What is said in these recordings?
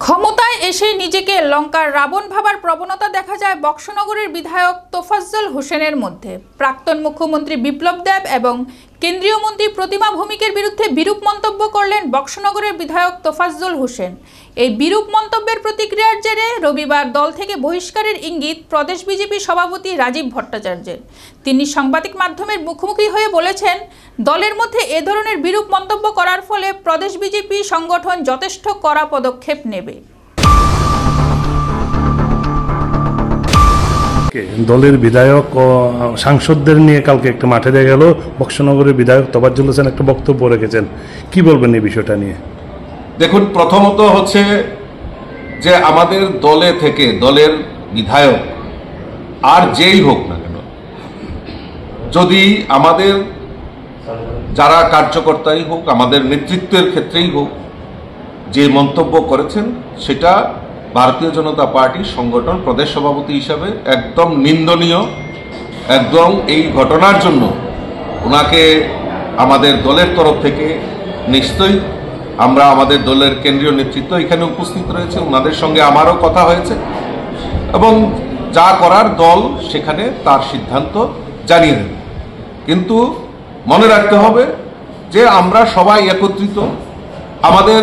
ক্ষমতায় এসে নিজেকে লঙ্কার রাবণ ভাবার প্রবণতা দেখা যায় বক্সনগরের বিধায়ক তোফাজ্জল হোসেনের মধ্যে। প্রাক্তন মুখ্যমন্ত্রী বিপ্লব দেব এবং কেন্দ্রীয় মন্ত্রী প্রতিমা ভৌমিকের বিরুদ্ধে বিরূপ মন্তব্য করলেন বক্সনগরের বিধায়ক তোফাজ্জল হোসেন। এই বিরূপ মন্তব্যের প্রতিক্রিয়ার জেরে রবিবার দল থেকে বহিষ্কারের ইঙ্গিত প্রদেশ বিজেপি সভাপতি রাজীব ভট্টাচার্যের। তিনি সাংবাদিক মাধ্যমের মুখোমুখি হয়ে বলেছেন, দলের মধ্যে এ ধরনের বিরূপ মন্তব্য করার ফলে প্রদেশ বিজেপি সংগঠন যথেষ্ট কড়া পদক্ষেপ নেবে। দলের বিধায়ক ও সাংসদদের নিয়ে কালকে একটা মাঠে দেখা গেল, বক্সনগরের বিধায়ক তোফাজ্জল হোসেন একটা বক্তব্য রেখেছেন। কি বলবেন এই বিষয়টা নিয়ে? দেখুন, প্রথমত হচ্ছে যে আমাদের দলে থেকে দলের বিধায়ক আর যেই হোক না কেন, যদি আমাদের যারা কার্যকর্তাই হোক, আমাদের নেতৃত্বের ক্ষেত্রেই হোক, যে মন্তব্য করেছেন সেটা ভারতীয় জনতা পার্টি সংগঠন প্রদেশ সভাপতি হিসাবে একদম নিন্দনীয়। একদম এই ঘটনার জন্য ওনাকে আমাদের দলের তরফ থেকে নিশ্চয়ই আমরা আমাদের দলের কেন্দ্রীয় নেতৃত্ব এখানে উপস্থিত রয়েছে, ওনাদের সঙ্গে আমারও কথা হয়েছে এবং যা করার দল সেখানে তার সিদ্ধান্ত জানিয়ে দেবে। কিন্তু মনে রাখতে হবে যে আমরা সবাই একত্রিত। আমাদের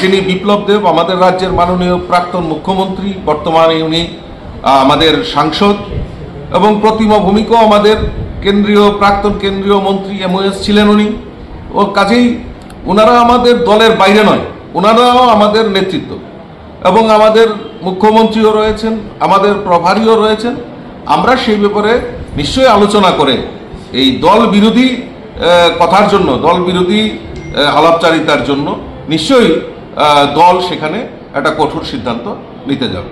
যিনি বিপ্লব দেব আমাদের রাজ্যের মাননীয় প্রাক্তন মুখ্যমন্ত্রী, বর্তমানে উনি আমাদের সাংসদ, এবং প্রতিমা ভৌমিকও আমাদের প্রাক্তন কেন্দ্রীয় মন্ত্রী MOS ছিলেন উনি। ও কাজেই ওনারা আমাদের দলের বাইরে নয়, ওনারাও আমাদের নেতৃত্ব এবং আমাদের মুখ্যমন্ত্রীও রয়েছেন, আমাদের প্রভারীও রয়েছেন। আমরা সেই ব্যাপারে নিশ্চয়ই আলোচনা করে এই দল বিরোধী কথার জন্য, দল বিরোধী আলাপচারিতার জন্য নিশ্চয়ই দল সেখানে একটা কঠোর সিদ্ধান্ত নিতে যাবে।